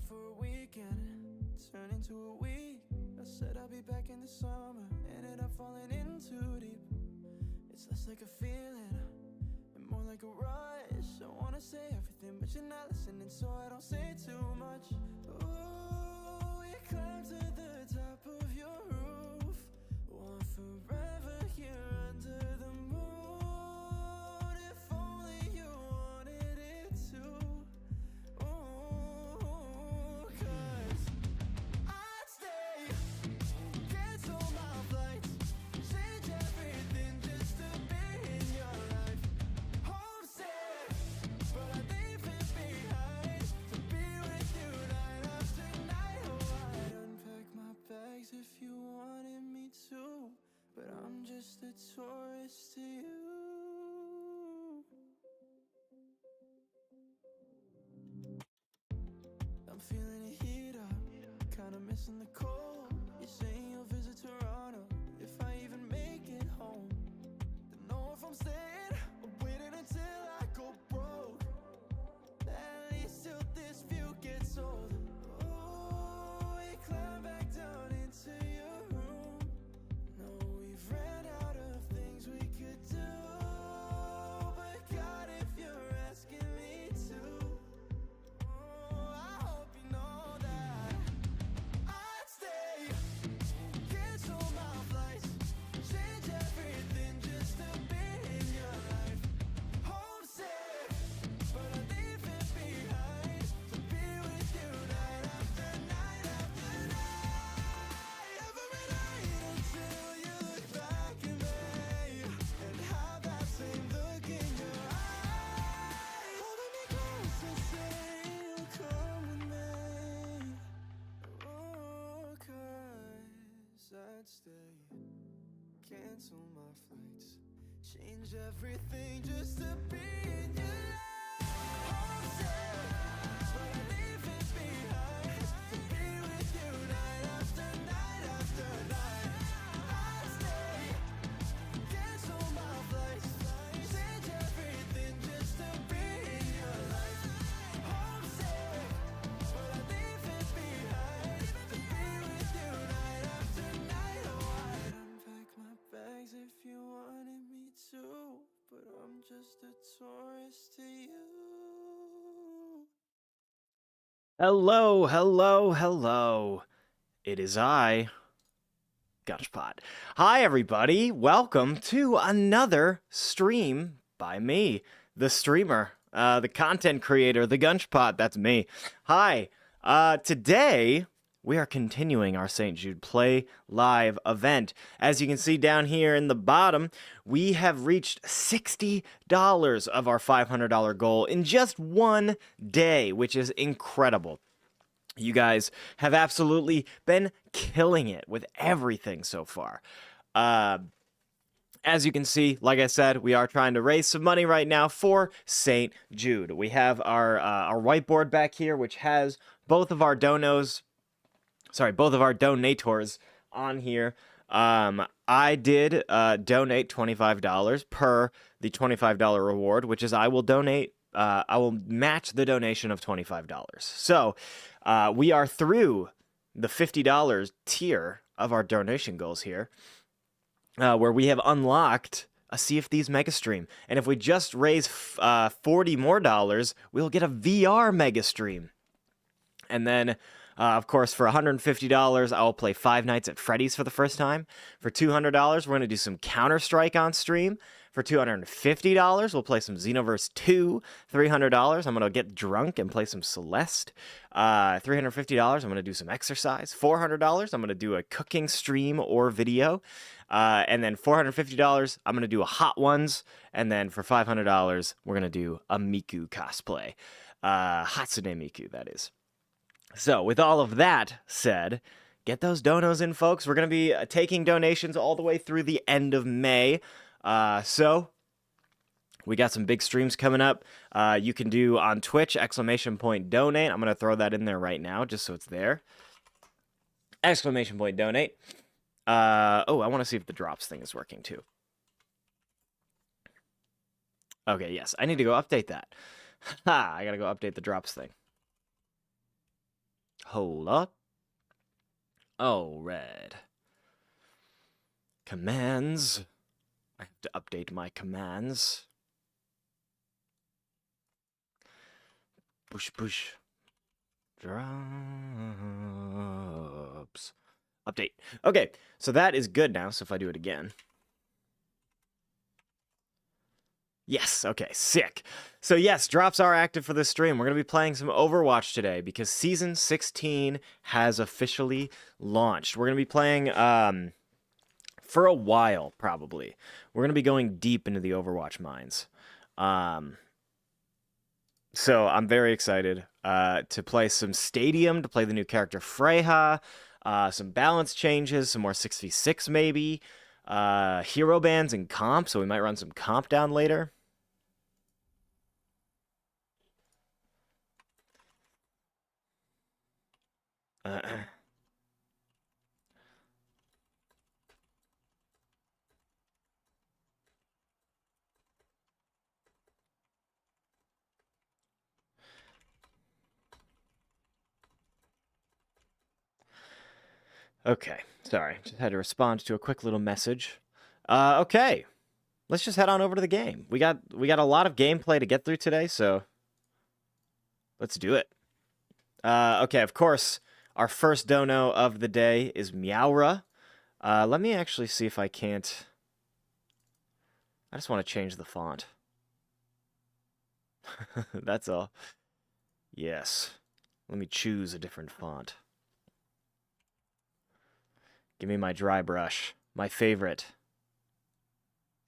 for a weekend, turn into a week. I said I'll be back in the summer, ended up falling in too deep. It's less like a feeling and more like a rush. I wanna say everything, but you're not listening, so I don't say too much. Ooh, we climbed to the top of your roof, want forever here under the moon. If only you wanted it to. Ooh, 'cause I'd stay, cancel my flights, change everything just to be in your life. Homesick, but I'd leave it behind to be with you night after night. Oh, I'd unpack my bags if you wanted me to, but I'm just a tourist to you. I'm feeling the heat up, kinda missing the cold. You're saying you'll visit Toronto, if I even make it home. Don't know if I'm staying or waiting until I go broke. At least till this view gets old. Oh, we climb back down into your room. No, we've ran out of things we could do, but God, if you're asking me to, I hope you know that I'd stay, cancel my flights, change everything just to be in your life. Homesick, but I'd leave it behind to be with you night after night after night. Every night until you look back at me and have that same look in your eye. Holding me close and say you'll come with me. Oh, 'cause I'd stay, cancel my flights, change everything just to be in your life. Homesick, but I leave it behind to be with you night after night after night. I'd stay, cancel my flights, change everything just to be in your life. Homesick, but I leave it behind to be with you night after night. Oh, I'd unpack my bags if you wanted me to, but I'm just a tourist to you. Hello, hello, hello. It is I, Gunchpot. Hi, everybody. Welcome to another stream by me, the streamer, the content creator, the Gunchpot. That's me. Hi. Today, we are continuing our St. Jude Play Live event. As you can see down here in the bottom, we have reached $60 of our $500 goal in just one day, which is incredible. You guys have absolutely been killing it with everything so far. As you can see, like I said, we are trying to raise some money right now for St. Jude. We have our whiteboard back here, which has both of our donators on here. I did donate $25 per the $25 reward, which is I will match the donation of $25. So we are through the $50 tier of our donation goals here, where we have unlocked a Sea of Thieves mega stream. And if we just raise $40 more, we'll get a VR mega stream. And then, of course, for $150, I will play Five Nights at Freddy's for the first time. For $200, we're going to do some Counter-Strike on stream. For $250, we'll play some Xenoverse 2. $300, I'm going to get drunk and play some Celeste. $350, I'm going to do some exercise. $400, I'm going to do a cooking stream or video. And then $450, I'm going to do a Hot Ones. And then for $500, we're going to do a Miku cosplay. Hatsune Miku, that is. So, with all of that said, get those donos in, folks. We're going to be taking donations all the way through the end of May. So, we got some big streams coming up. You can do on Twitch, !donate. I'm going to throw that in there right now, just so it's there. !donate. Oh, I want to see if the drops thing is working, too. Okay, yes. I need to go update that. Ha! I got to go update the drops thing. Hold up. Oh, red. Commands. I have to update my commands. Push, push. Drops. Update. Okay, so that is good now, so if I do it again. Yes, okay, sick. So yes, drops are active for this stream. We're going to be playing some Overwatch today because Season 16 has officially launched. We're going to be playing for a while, probably. We're going to be going deep into the Overwatch mines. So I'm very excited to play some Stadium, to play the new character Freja, some balance changes, some more 6v6 maybe, hero bans and comp, so we might run some comp down later. Okay, sorry, just had to respond to a quick little message. Okay, let's just head on over to the game. We got a lot of gameplay to get through today, so let's do it. Okay, of course, our first dono of the day is Meowra. Let me actually see if I can't. I just want to change the font. That's all. Yes. Let me choose a different font. Give me my dry brush. My favorite.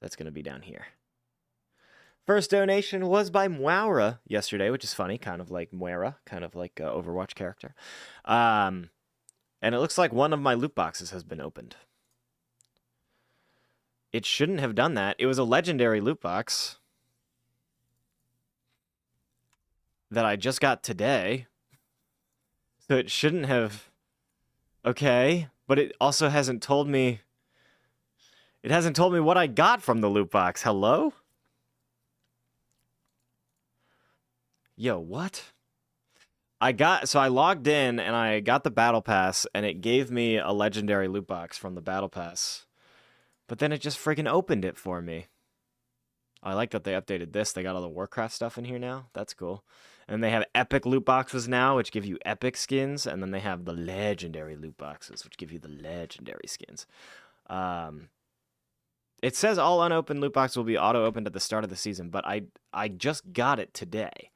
That's going to be down here. First donation was by Meowra yesterday, which is funny. Kind of like Moira. Kind of like an Overwatch character. And it looks like one of my loot boxes has been opened. It shouldn't have done that. It was a legendary loot box that I just got today. So it shouldn't have. Okay. But it also hasn't told me. It hasn't told me what I got from the loot box. Hello? Yo, what? So I logged in and I got the battle pass and it gave me a legendary loot box from the battle pass. But then it just freaking opened it for me. I like that they updated this. They got all the Warcraft stuff in here now. That's cool. And they have epic loot boxes now, which give you epic skins. And then they have the legendary loot boxes, which give you the legendary skins. It says all unopened loot boxes will be auto-opened at the start of the season, but I just got it today.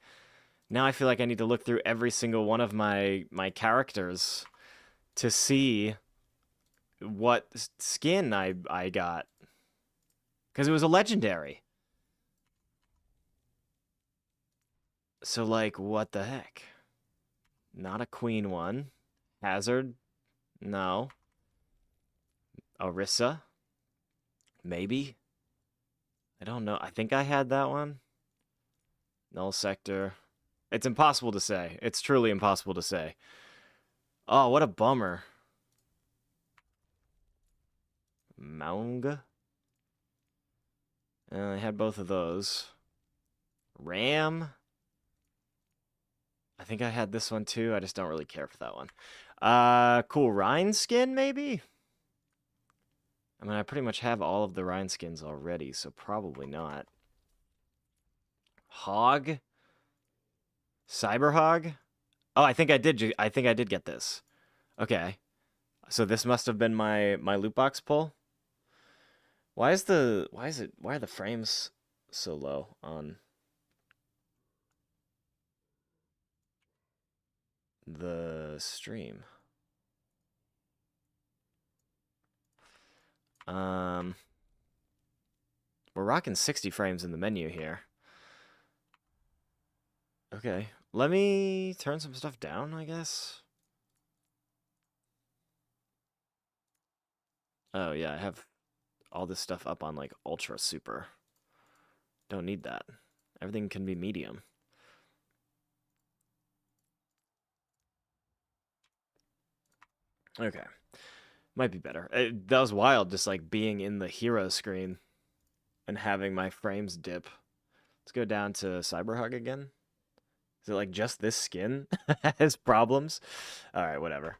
Now I feel like I need to look through every single one of my characters to see what skin I got. Because it was a legendary. So, like, what the heck? Not a queen one. Hazard? No. Orisa? Maybe? I don't know. I think I had that one. Null Sector. It's impossible to say. It's truly impossible to say. Oh, what a bummer. Maunga? I had both of those. Ram? I think I had this one too. I just don't really care for that one. Cool Rhine skin, maybe? I mean, I pretty much have all of the Rhine skins already, so probably not. Hog? Cyberhog? Oh, I think I did. I think I did get this. Okay, so this must have been my loot box pull. Why are the frames so low on the stream? We're rocking 60 frames in the menu here. Okay, let me turn some stuff down, I guess. Oh yeah, I have all this stuff up on like ultra super. Don't need that. Everything can be medium. Okay. Might be better. That was wild, just like being in the hero screen and having my frames dip. Let's go down to Cyberhug again. Is it like just this skin has problems? All right, whatever.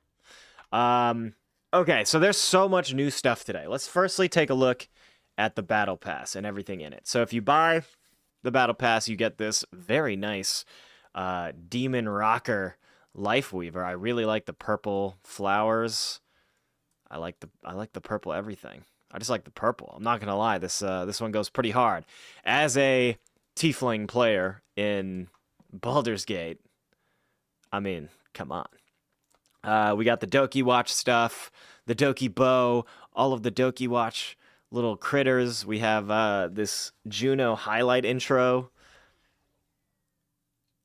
Okay, so there's so much new stuff today. Let's firstly take a look at the battle pass and everything in it. So if you buy the battle pass, you get this very nice demon rocker life weaver. I really like the purple flowers. I like the purple everything. I just like the purple. I'm not gonna lie, this one goes pretty hard. As a tiefling player in Baldur's Gate, I mean, come on. We got the Dokiwatch stuff, the Doki bow, all of the Dokiwatch little critters. We have this Juno highlight intro.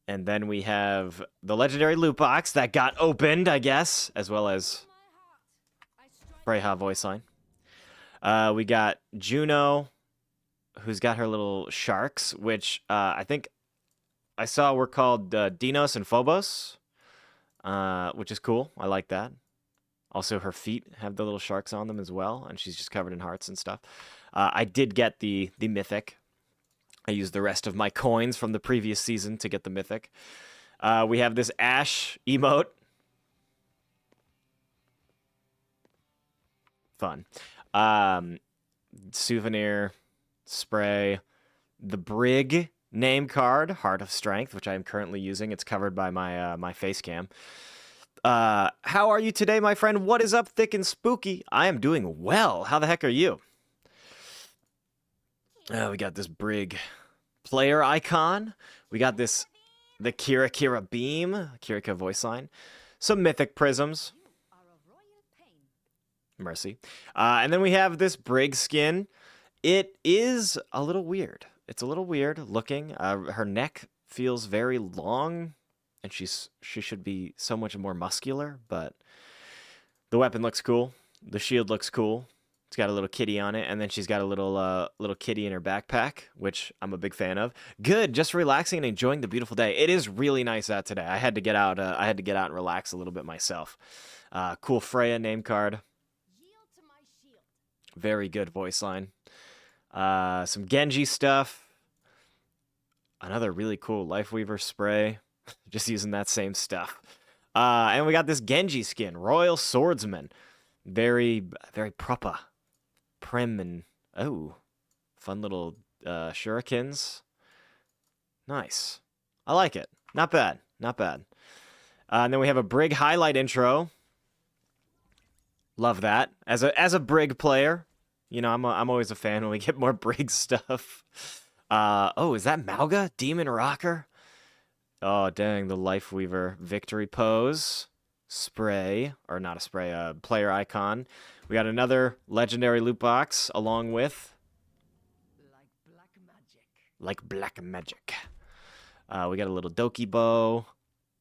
And then we have the legendary loot box that got opened, I guess, as well as Freja voice line. We got Juno, who's got her little sharks, which I think I saw were called Dinos and Phobos, which is cool. I like that. Also, her feet have the little sharks on them as well, and she's just covered in hearts and stuff. I did get the mythic. I used the rest of my coins from the previous season to get the mythic. We have this Ash emote. Fun. Souvenir, spray, the Brig name card, Heart of Strength, which I am currently using. It's covered by my my face cam. How are you today, my friend? What is up, thick and spooky? I am doing well. How the heck are you? We got this Brig player icon. We got this, the Kira beam, Kirika voice line. Some mythic prisms. Mercy. And then we have this Brig skin. It is a little weird. It's a little weird looking. Her neck feels very long, and she should be so much more muscular, but the weapon looks cool. The shield looks cool. It's got a little kitty on it, and then she's got a little kitty in her backpack, which I'm a big fan of. Good, just relaxing and enjoying the beautiful day. It is really nice out today. I had to get out. I had to get out and relax a little bit myself. Cool Freya name card. Very good voice line. Some Genji stuff. Another really cool Lifeweaver spray. Just using that same stuff. And we got this Genji skin, Royal Swordsman. Very, very proper. Prim and, oh, fun little shurikens. Nice. I like it. Not bad. Not bad. And then we have a Brig highlight intro. Love that. As a Brig player, you know, I'm always a fan when we get more Brig stuff. Oh, is that Mauga? Demon Rocker? Oh, dang, the Lifeweaver victory pose. Spray, or not a spray, a player icon. We got another legendary loot box along with like black magic. We got a little Doki bow,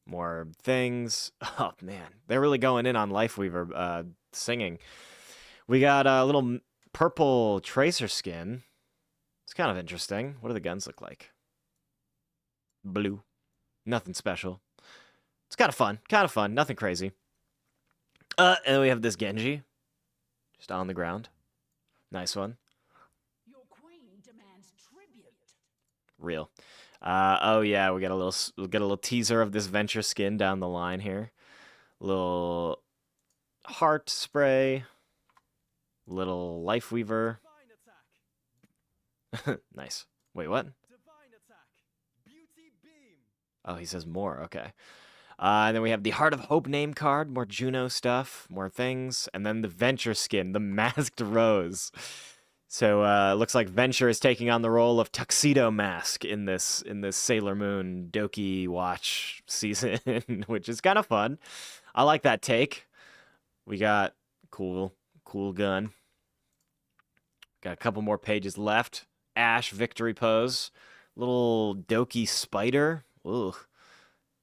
more things. Oh man, they're really going in on Lifeweaver singing. We got a little purple tracer skin. It's kind of interesting. What do the guns look like? Blue. Nothing special. It's kind of fun, nothing crazy. And then we have this Genji, just on the ground. Nice one. Your queen demands tribute. Real. Oh yeah, we'll get a little teaser of this Venture skin down the line here. Little heart spray. Little Lifeweaver. Nice. Wait, what? Oh, he says more. Okay. And then we have the Heart of Hope name card, more Juno stuff, more things, and then the Venture skin, the Masked Rose. So looks like Venture is taking on the role of Tuxedo Mask in this Sailor Moon Dokiwatch season, which is kind of fun. I like that take. We got cool gun. Got a couple more pages left. Ash victory pose, little Doki spider. Ooh.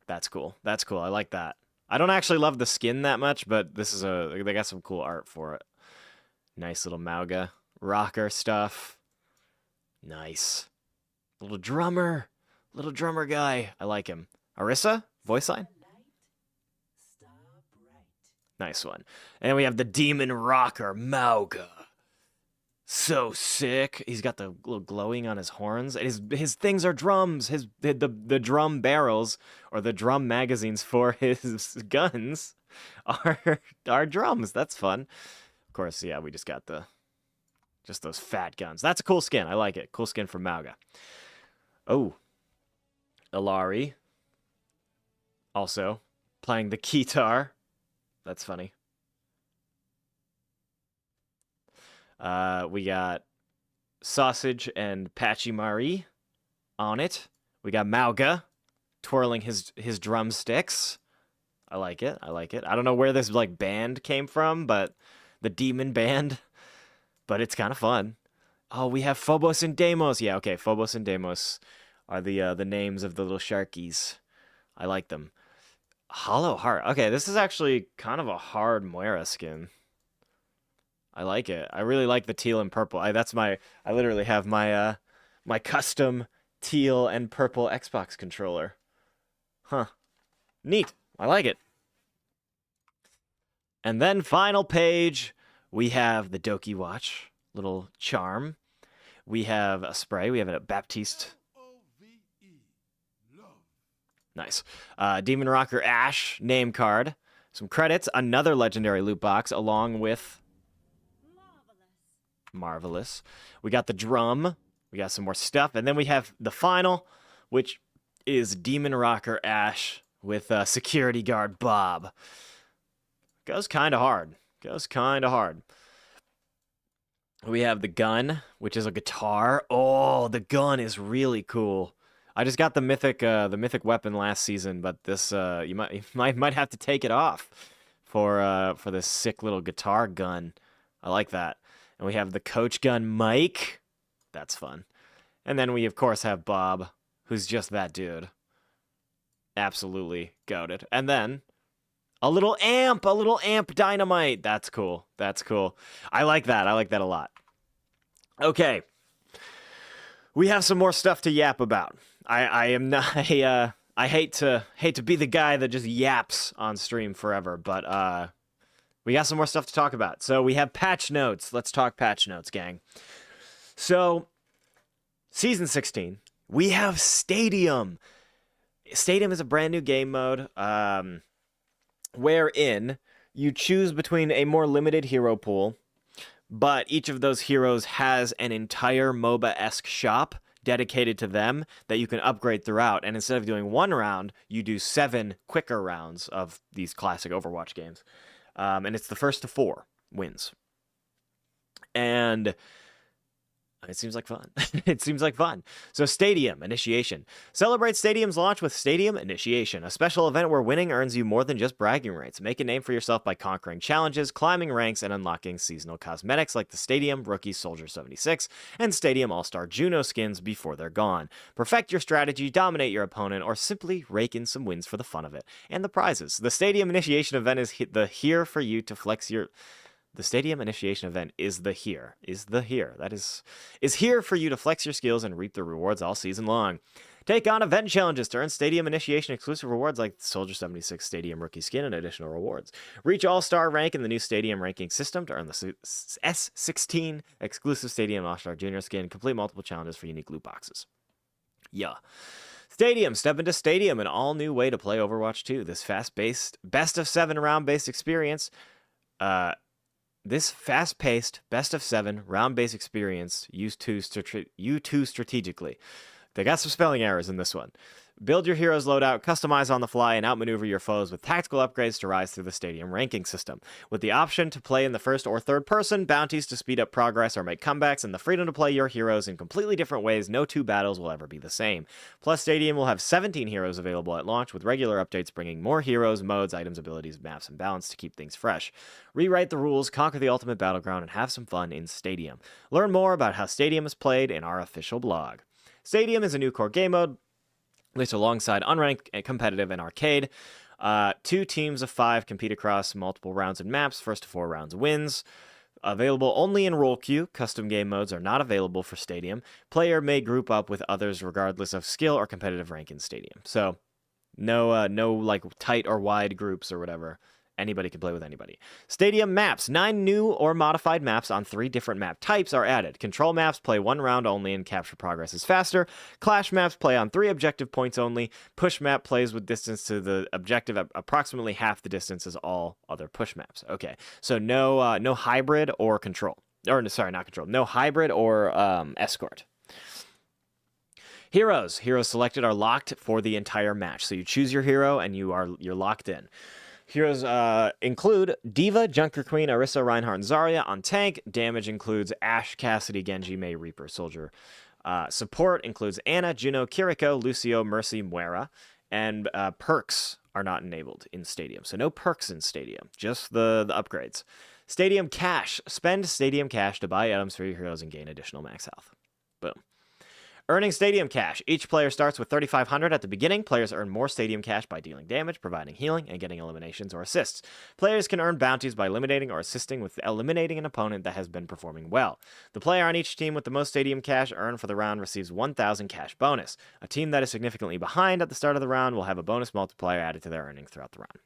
That's cool. That's cool. I like that. I don't actually love the skin that much, but this is they got some cool art for it. Nice little Mauga rocker stuff. Nice. Little drummer guy. I like him. Arissa, voice line. Nice one. And then we have the demon rocker Mauga. So sick. He's got the little glowing on his horns. His things are drums. The drum barrels or the drum magazines for his guns are drums. That's fun. Of course, yeah, we just got just those fat guns. That's a cool skin. I like it. Cool skin from Mauga. Oh, Ilari. Also playing the guitar. That's funny. We got Sausage and Pachimari on it. We got Mauga twirling his drumsticks. I like it. I like it. I don't know where this like band came from, but the demon band. But it's kind of fun. Oh, we have Phobos and Deimos. Yeah, okay. Phobos and Deimos are the names of the little sharkies. I like them. Hollow Heart. Okay, this is actually kind of a hard Moira skin. I like it. I really like the teal and purple. I literally have my my custom teal and purple Xbox controller. Huh. Neat. I like it. And then final page, we have the Dokiwatch little charm. We have a spray. We have a Baptiste. Nice. Demon Rocker Ash name card. Some credits. Another legendary loot box along with Marvelous. We got the drum. We got some more stuff. And then we have the final, which is Demon Rocker Ash with security guard Bob. Goes kind of hard. Goes kind of hard. We have the gun, which is a guitar. Oh, the gun is really cool. I just got the mythic weapon last season, but this you might have to take it off for this sick little guitar gun. I like that. And we have the coach gun Mike. That's fun. And then we, of course, have Bob, who's just that dude. Absolutely goated. And then a little amp dynamite. That's cool. That's cool. I like that. I like that a lot. Okay. We have some more stuff to yap about. I am not I hate to be the guy that just yaps on stream forever, but we got some more stuff to talk about. So we have patch notes. Let's talk patch notes, gang. So, Season 16, we have Stadium. Stadium is a brand new game mode wherein you choose between a more limited hero pool, but each of those heroes has an entire MOBA-esque shop dedicated to them that you can upgrade throughout. And instead of doing one round, you do 7 quicker rounds of these classic Overwatch games. And it's the first to 4 wins. And it seems like fun. It seems like fun. So Stadium Initiation. Celebrate Stadium's launch with Stadium Initiation, a special event where winning earns you more than just bragging rights. Make a name for yourself by conquering challenges, climbing ranks, and unlocking seasonal cosmetics like the Stadium Rookie Soldier 76 and Stadium All-Star Juno skins before they're gone. Perfect your strategy, dominate your opponent, or simply rake in some wins for the fun of it. And the prizes. The Stadium Initiation event is here for you to flex your... The Stadium Initiation event is here. That is here for you to flex your skills and reap the rewards all season long. Take on event challenges to earn Stadium Initiation exclusive rewards like the Soldier 76 Stadium Rookie Skin and additional rewards. Reach All-Star rank in the new Stadium ranking system to earn the S16 exclusive Stadium All-Star Junior Skin. Complete multiple challenges for unique loot boxes. Yeah. Stadium. Step into Stadium, an all-new way to play Overwatch 2. This fast-paced, best-of-7 round-based experience... This fast-paced, best-of-7, round-based experience used to strategically. They got some spelling errors in this one. Build your hero's loadout, customize on the fly, and outmaneuver your foes with tactical upgrades to rise through the Stadium ranking system. With the option to play in the first or third person, bounties to speed up progress or make comebacks, and the freedom to play your heroes in completely different ways, no 2 battles will ever be the same. Plus, Stadium will have 17 heroes available at launch, with regular updates bringing more heroes, modes, items, abilities, maps, and balance to keep things fresh. Rewrite the rules, conquer the ultimate battleground, and have some fun in Stadium. Learn more about how Stadium is played in our official blog. Stadium is a new core game mode, which alongside unranked, competitive, and arcade. 2 teams of 5 compete across multiple rounds and maps. First to 4 rounds wins. Available only in role queue. Custom game modes are not available for Stadium. Player may group up with others regardless of skill or competitive rank in Stadium. So no like tight or wide groups or whatever. Anybody can play with anybody. Stadium maps. 9 new or modified maps on 3 different map types are added. Control maps play 1 round only and capture progress is faster. Clash maps play on 3 objective points only. Push map plays with distance to the objective at approximately half the distance as all other push maps. Okay, so no hybrid or control. Or sorry, not control. No hybrid or escort. Heroes. Heroes selected are locked for the entire match. So you choose your hero and you're locked in. Heroes include Diva, Junker Queen, Orisa, Reinhardt, and Zarya. On tank, damage includes Ashe, Cassidy, Genji, Mei, Reaper, Soldier. Support includes Ana, Juno, Kiriko, Lucio, Mercy, Moira. And perks are not enabled in Stadium. So no perks in Stadium, just the upgrades. Stadium Cash. Spend Stadium Cash to buy items for your heroes and gain additional max health. Boom. Earning Stadium Cash. Each player starts with 3,500 at the beginning. Players earn more Stadium Cash by dealing damage, providing healing, and getting eliminations or assists. Players can earn bounties by eliminating or assisting with eliminating an opponent that has been performing well. The player on each team with the most Stadium Cash earned for the round receives 1,000 cash bonus. A team that is significantly behind at the start of the round will have a bonus multiplier added to their earnings throughout the round.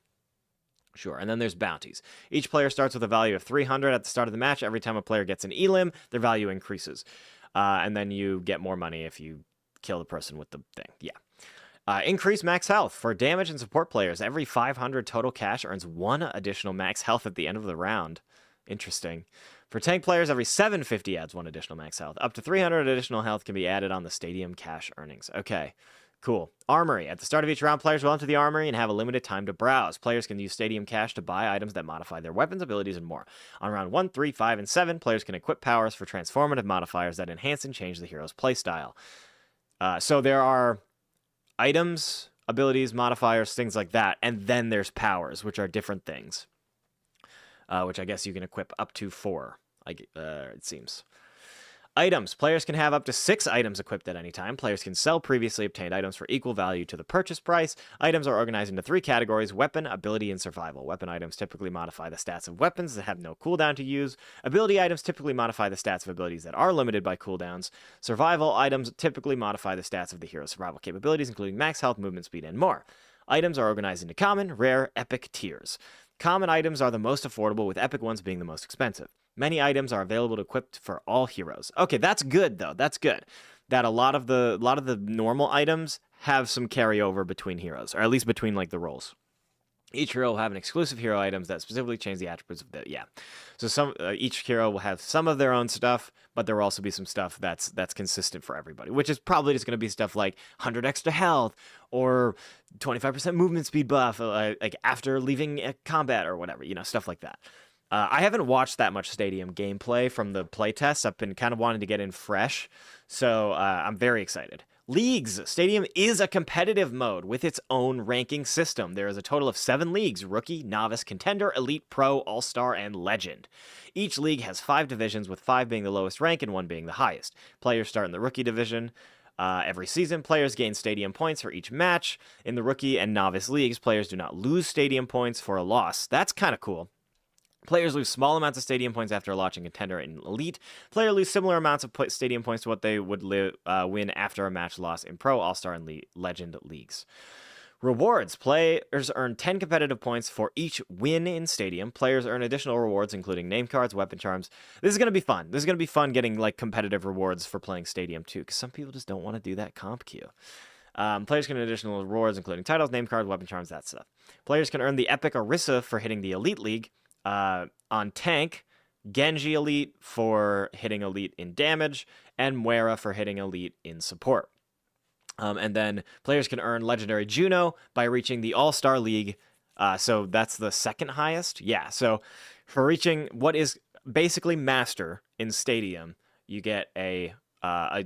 Sure, and then there's bounties. Each player starts with a value of 300 at the start of the match. Every time a player gets an elim, their value increases. And then you get more money if you kill the person with the thing. Yeah. Increase max health. For damage and support players, every 500 total cash earns 1 additional max health at the end of the round. Interesting. For tank players, every 750 adds 1 additional max health. Up to 300 additional health can be added on the Stadium Cash earnings. Okay. Cool. Armory. At the start of each round, players will enter the armory and have a limited time to browse. Players can use Stadium Cash to buy items that modify their weapons, abilities, and more. On round 1, 3, 5, and 7, players can equip powers for transformative modifiers that enhance and change the hero's playstyle. So there are items, abilities, modifiers, things like that, and then there's powers, which are different things, which I guess you can equip up to 4, it seems. Items. Players can have up to 6 items equipped at any time. Players can sell previously obtained items for equal value to the purchase price. Items are organized into 3 categories: weapon, ability, and survival. Weapon items typically modify the stats of weapons that have no cooldown to use. Ability items typically modify the stats of abilities that are limited by cooldowns. Survival items typically modify the stats of the hero's survival capabilities, including max health, movement speed, and more. Items are organized into common, rare, epic tiers. Common items are the most affordable, with epic ones being the most expensive. Many items are available to equip for all heroes. Okay, that's good though. That's good. That a lot of the normal items have some carryover between heroes, or at least between like the roles. Each hero will have an exclusive hero items that specifically change the attributes of the So each hero will have some of their own stuff, but there will also be some stuff that's consistent for everybody, which is probably just going to be stuff like 100 extra health or 25% movement speed buff, like after leaving combat or whatever, stuff like that. I haven't watched that much Stadium gameplay from the playtests. I've been kind of wanting to get in fresh, so I'm very excited. Leagues. Stadium is a competitive mode with its own ranking system. There is a total of 7 leagues: Rookie, Novice, Contender, Elite, Pro, All-Star, and Legend. Each league has 5 divisions, with 5 being the lowest rank and 1 being the highest. Players start in the Rookie division. Every season, players gain Stadium points for each match. In the Rookie and Novice leagues, players do not lose Stadium points for a loss. That's kind of cool. Players lose small amounts of Stadium points after launching Contender and Elite. Players lose similar amounts of Stadium points to what they would win after a match loss in Pro, All-Star, and Legend leagues. Rewards. Players earn 10 competitive points for each win in Stadium. Players earn additional rewards, including name cards, weapon charms. This is going to be fun. This is going to be fun getting like competitive rewards for playing Stadium too, because some people just don't want to do that comp queue. Players can earn additional rewards, including titles, name cards, weapon charms, that stuff. Players can earn the Epic Orisa for hitting the Elite League. On tank, Genji Elite for hitting Elite in damage, and Moira for hitting Elite in support. And then players can earn Legendary Juno by reaching the All-Star League. So that's the second highest. Yeah, so for reaching what is basically Master in Stadium, you get a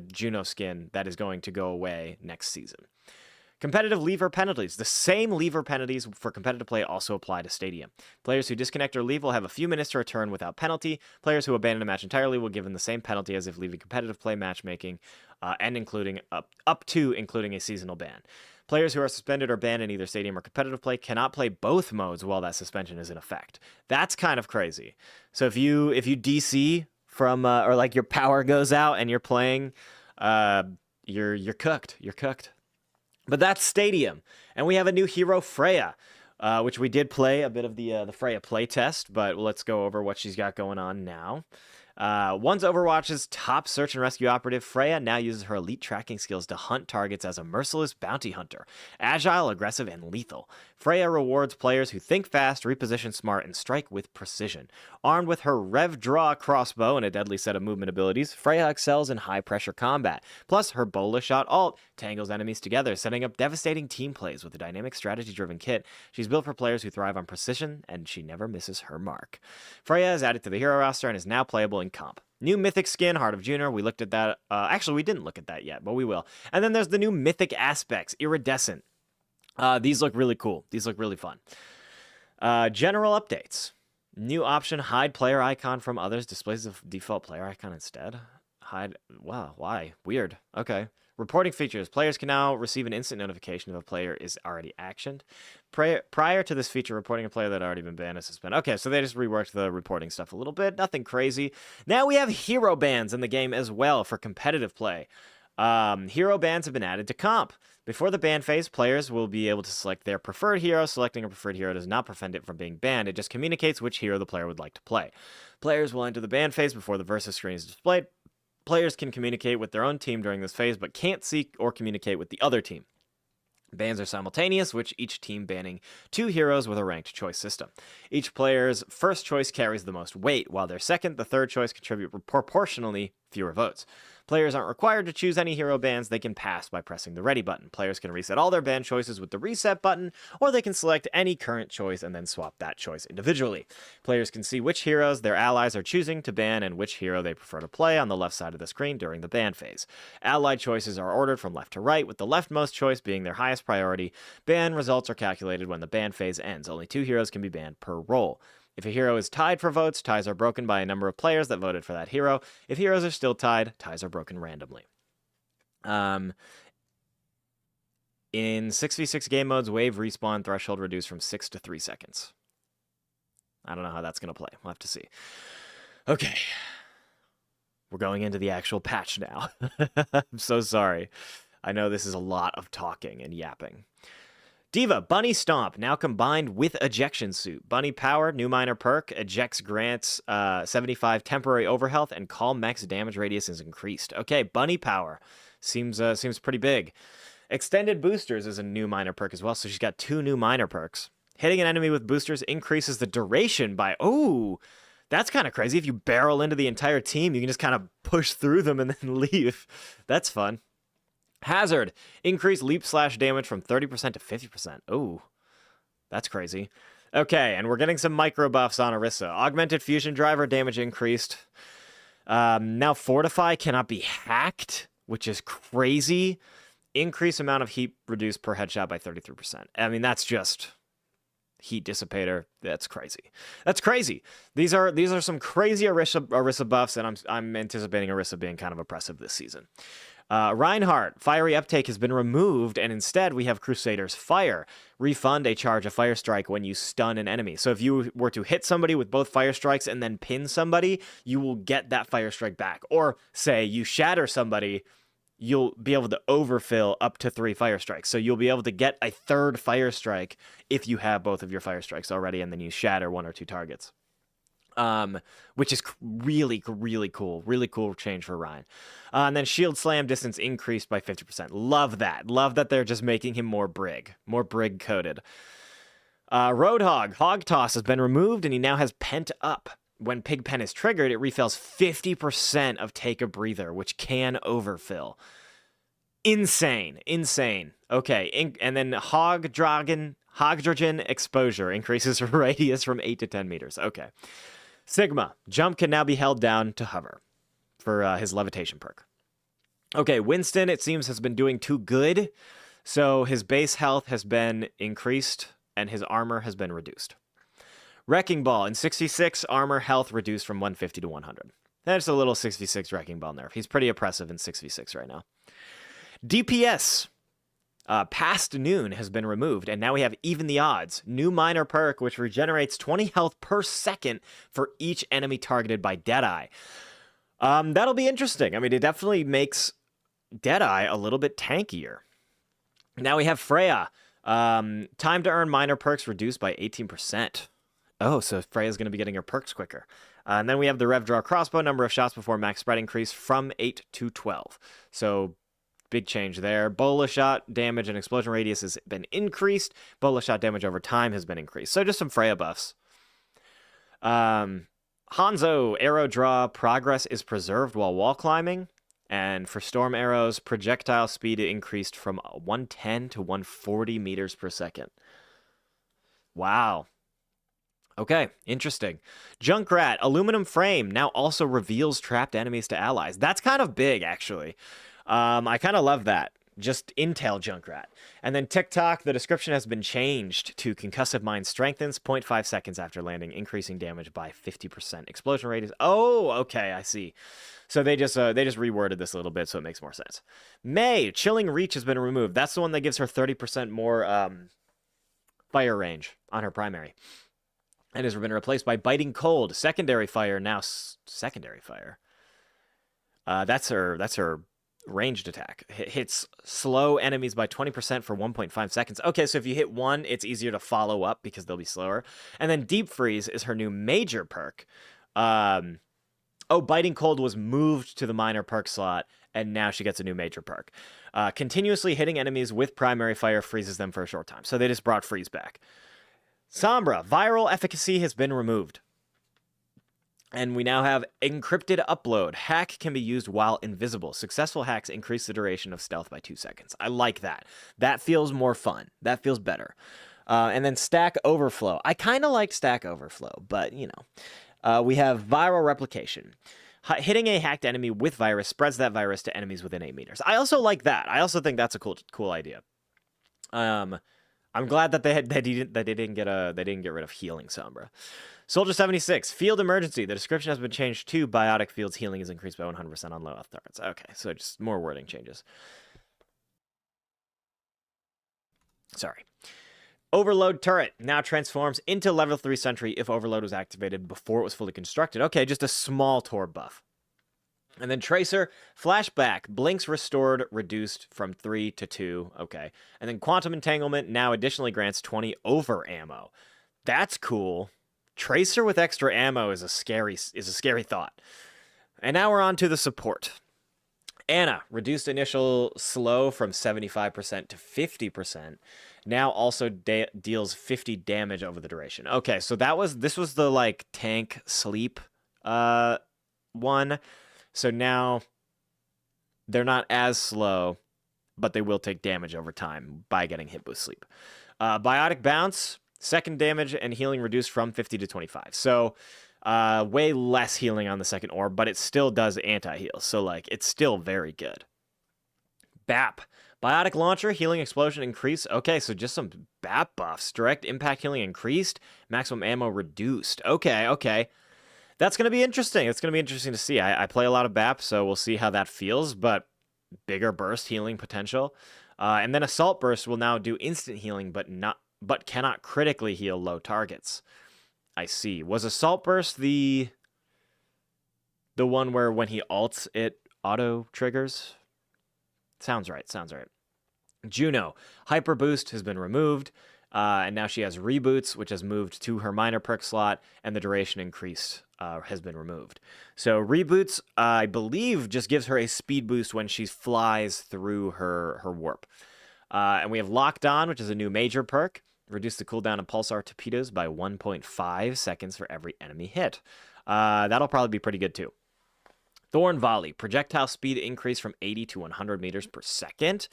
Juno skin that is going to go away next season. Competitive leave or penalties. The same leave or penalties for competitive play also apply to Stadium. Players who disconnect or leave will have a few minutes to return without penalty. Players who abandon a match entirely will be given the same penalty as if leaving competitive play matchmaking, and including up to including a seasonal ban. Players who are suspended or banned in either Stadium or competitive play cannot play both modes while that suspension is in effect. That's kind of crazy. So if you DC from or like your power goes out and you're playing, you're cooked. You're cooked. But that's Stadium. And we have a new hero, Freja. which we did play a bit of the Freya playtest, but let's go over what she's got going on now. Once Overwatch's top search and rescue operative, Freya now uses her elite tracking skills to hunt targets as a merciless bounty hunter. Agile, aggressive, and lethal. Freya rewards players who think fast, reposition smart, and strike with precision. Armed with her Rev Draw crossbow and a deadly set of movement abilities, Freya excels in high-pressure combat. Plus, her Bola Shot ult tangles enemies together, setting up devastating team plays with a dynamic strategy-driven kit. She's built for players who thrive on precision, and she never misses her mark. Freya is added to the hero roster and is now playable in comp. New mythic skin, Heart of Juno. We looked at that. Actually, we didn't look at that yet, but we will. And then there's the new mythic aspects, Iridescent. These look really cool. These look really fun. General updates. New option, hide player icon from others. Displays the default player icon instead. Hide. Wow, why? Weird. Okay. Reporting features. Players can now receive an instant notification if a player is already actioned. Prior to this feature, reporting a player that had already been banned is suspended. Okay, so they just reworked the reporting stuff a little bit. Nothing crazy. Now we have hero bans in the game as well for competitive play. Hero bans have been added to comp. Before the ban phase, players will be able to select their preferred hero. Selecting a preferred hero does not prevent it from being banned. It just communicates which hero the player would like to play. Players will enter the ban phase before the versus screen is displayed. Players can communicate with their own team during this phase, but can't see or communicate with the other team. Bans are simultaneous, with each team banning 2 heroes with a ranked choice system. Each player's first choice carries the most weight, while their second, the third choice contribute proportionally fewer votes. Players aren't required to choose any hero bans. They can pass by pressing the ready button. Players can reset all their ban choices with the reset button, or they can select any current choice and then swap that choice individually. Players can see which heroes their allies are choosing to ban and which hero they prefer to play on the left side of the screen during the ban phase. Allied choices are ordered from left to right, with the leftmost choice being their highest priority. Ban results are calculated when the ban phase ends. Only 2 heroes can be banned per role. If a hero is tied for votes, ties are broken by a number of players that voted for that hero. If heroes are still tied, ties are broken randomly. In 6v6 game modes, wave respawn threshold reduced from 6 to 3 seconds. I don't know how that's going to play. We'll have to see. Okay. We're going into the actual patch now. I'm so sorry. I know this is a lot of talking and yapping. Diva, Bunny Stomp, now combined with Ejection Suit. Bunny Power, new minor perk, ejects grants 75 temporary overhealth, and call max damage radius is increased. Okay, Bunny Power seems pretty big. Extended Boosters is a new minor perk as well, so she's got 2 new minor perks. Hitting an enemy with boosters increases the duration by... Oh, that's kind of crazy. If you barrel into the entire team, you can just kind of push through them and then leave. That's fun. Hazard, increase leap slash damage from 30% to 50%. Oh, that's crazy. Okay, and we're getting some micro buffs on Orisa. Augmented fusion driver, damage increased. Now Fortify cannot be hacked, which is crazy. Increase amount of heat reduced per headshot by 33%. I mean, that's just heat dissipator. That's crazy. That's crazy. These are some crazy Orisa buffs, and I'm anticipating Orisa being kind of oppressive this season. Reinhardt, Fiery Uptake has been removed, and instead we have Crusader's Fire. Refund a charge of Fire Strike when you stun an enemy. So if you were to hit somebody with both Fire Strikes and then pin somebody, you will get that Fire Strike back. Or, say, you shatter somebody, you'll be able to overfill up to 3 Fire Strikes. So you'll be able to get a 3rd Fire Strike if you have both of your Fire Strikes already, and then you shatter 1 or 2 targets. Which is really, really cool. Really cool change for Ryan. And then Shield Slam distance increased by 50%. Love that. Love that they're just making him more Brig coded. Roadhog, Hog Toss has been removed, and he now has Pent Up. When Pigpen is triggered, it refills 50% of Take a Breather, which can overfill. Insane. Okay, and then Hydrogen Exposure increases radius from 8 to 10 meters. Okay. Sigma, Jump can now be held down to hover for his levitation perk. Okay, Winston, it seems, has been doing too good, so his base health has been increased, and his armor has been reduced. Wrecking Ball, in 66, armor health reduced from 150 to 100. That's a little 66 Wrecking Ball nerf. He's pretty oppressive in 6v6 right now. DPS, Past Noon has been removed, and now we have Even the Odds. New minor perk, which regenerates 20 health per second for each enemy targeted by Deadeye. That'll be interesting. I mean, it definitely makes Deadeye a little bit tankier. Now we have Freya. Time to earn minor perks reduced by 18%. Oh, so Freya's going to be getting her perks quicker. And then we have the Rev Draw Crossbow, number of shots before max spread increase from 8 to 12. So big change there. Bola shot damage and explosion radius has been increased. Bola shot damage over time has been increased. So just some Freya buffs. Hanzo, arrow draw progress is preserved while wall climbing. And for storm arrows, projectile speed increased from 110 to 140 meters per second. Wow. Okay, interesting. Junkrat, aluminum frame now also reveals trapped enemies to allies. That's kind of big, actually. I kind of love that. Just intel Junkrat. And then TikTok, the description has been changed to concussive mine strengthens 0.5 seconds after landing, increasing damage by 50%. Explosion rate is... Oh, okay, I see. So they just reworded this a little bit so it makes more sense. May, chilling reach has been removed. That's the one that gives her 30% more fire range on her primary. And has been replaced by Biting Cold. Secondary fire now. Secondary fire. That's her ranged attack. Hits slow enemies by 20% for 1.5 seconds. Okay, so if you hit one, it's easier to follow up because they'll be slower. And then Deep Freeze is her new major perk. Biting Cold was moved to the minor perk slot, and now she gets a new major perk. Continuously hitting enemies with primary fire freezes them for a short time. So they just brought Freeze back. Sombra, viral efficacy has been removed. And we now have encrypted upload. Hack can be used while invisible. Successful hacks increase the duration of stealth by 2 seconds. I like that. That feels more fun. That feels better. And then stack overflow. I kind of like stack overflow, but you know. We have viral replication. Hitting a hacked enemy with virus spreads that virus to enemies within 8 meters. I also like that. I also think that's a cool idea. I'm glad that they didn't get rid of healing Sombra. Soldier 76, field emergency. The description has been changed to biotic fields healing is increased by 100% on low health targets. Okay, so just more wording changes. Sorry. Overload turret now transforms into level 3 sentry if overload was activated before it was fully constructed. Okay, just a small tor buff. And then Tracer, flashback, blinks restored, reduced from 3 to 2. Okay. And then Quantum Entanglement now additionally grants 20 over ammo. That's cool. Tracer with extra ammo is a scary thought. And now we're on to the support. Anna, reduced initial slow from 75% to 50%. Now also deals 50 damage over the duration. Okay, so this was the like tank sleep one. So now they're not as slow, but they will take damage over time by getting hit with sleep. Biotic bounce, second damage and healing reduced from 50 to 25. So way less healing on the second orb, but it still does anti-heal. So like it's still very good. BAP. Biotic launcher, healing explosion increase. Okay, so just some BAP buffs. Direct impact healing increased. Maximum ammo reduced. Okay. That's going to be interesting. It's going to be interesting to see. I play a lot of BAP, so we'll see how that feels, but bigger burst healing potential. And then Assault Burst will now do instant healing, but cannot critically heal low targets. I see. Was Assault Burst the one where when he ults, it auto triggers? Sounds right. Juno, Hyper Boost has been removed. And now she has Reboots, which has moved to her minor perk slot, and the duration increase has been removed. So Reboots, I believe, just gives her a speed boost when she flies through her warp. And we have Locked On, which is a new major perk. Reduce the cooldown of Pulsar Torpedoes by 1.5 seconds for every enemy hit. That'll probably be pretty good, too. Thorn Volley, projectile speed increase from 80 to 100 meters per second.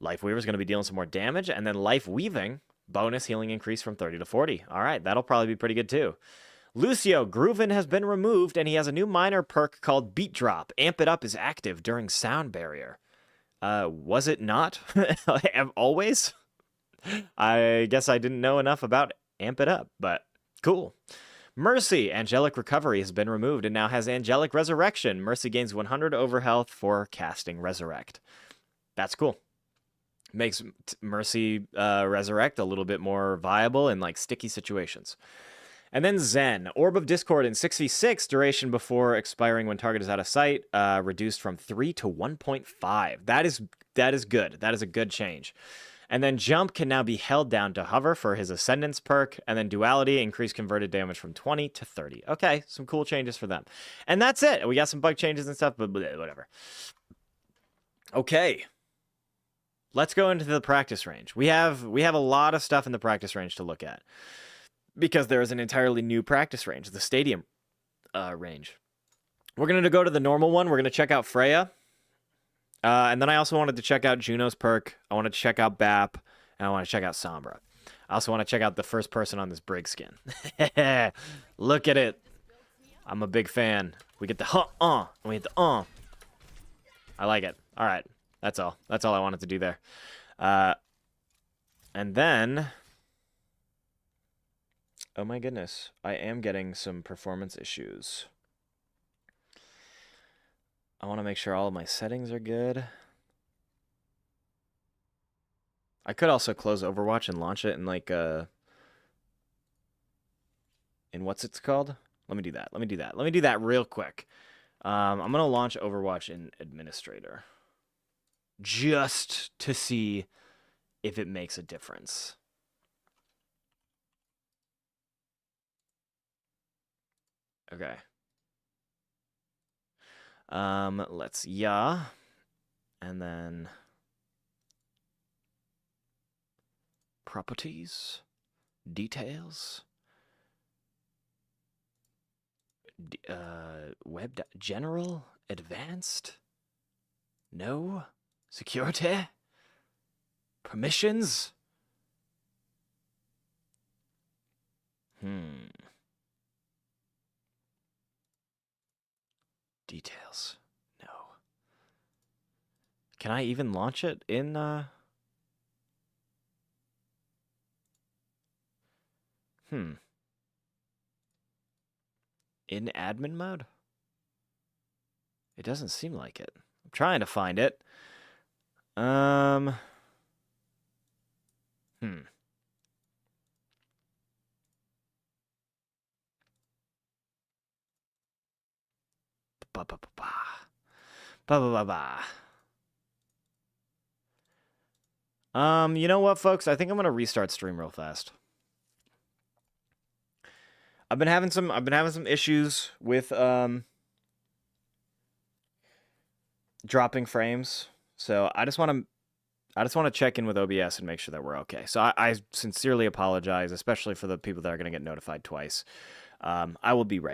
Life Weaver is going to be dealing some more damage. And then Life Weaving, bonus healing increase from 30 to 40. All right, that'll probably be pretty good too. Lucio, Grooven has been removed, and he has a new minor perk called Beat Drop. Amp It Up is active during Sound Barrier. Was it not? Always? I guess I didn't know enough about Amp It Up, but cool. Mercy, Angelic Recovery has been removed and now has Angelic Resurrection. Mercy gains 100 over health for casting Resurrect. That's cool. Makes Mercy Resurrect a little bit more viable in like sticky situations. And then Zen, Orb of Discord in 66, duration before expiring when target is out of sight, reduced from 3 to 1.5. That is good. That is a good change. And then jump can now be held down to hover for his ascendance perk. And then duality, increase converted damage from 20 to 30. Okay, some cool changes for them. And that's it. We got some bug changes and stuff, but whatever. Okay. Let's go into the practice range. We have a lot of stuff in the practice range to look at. Because there is an entirely new practice range, the stadium range. We're going to go to the normal one. We're going to check out Freya. And then I also wanted to check out Juno's perk. I want to check out Bap. And I want to check out Sombra. I also want to check out the first person on this Brig skin. Look at it. I'm a big fan. We get the and we get the I like it. All right. That's all. That's all I wanted to do there. And then... Oh my goodness. I am getting some performance issues. I want to make sure all of my settings are good. I could also close Overwatch and launch it in like in what's it's called? Let me do that. Let me do that real quick. I'm going to launch Overwatch in Administrator just to see if it makes a difference. Okay. Let's and then properties, details, general, advanced, no, security, permissions. Details. No. Can I even launch it in in admin mode? It doesn't seem like it. I'm trying to find it. You know what, folks? I think I'm gonna restart stream real fast. I've been having some issues with dropping frames. So I just want to check in with OBS and make sure that we're okay. So I sincerely apologize, especially for the people that are going to get notified twice. I will be right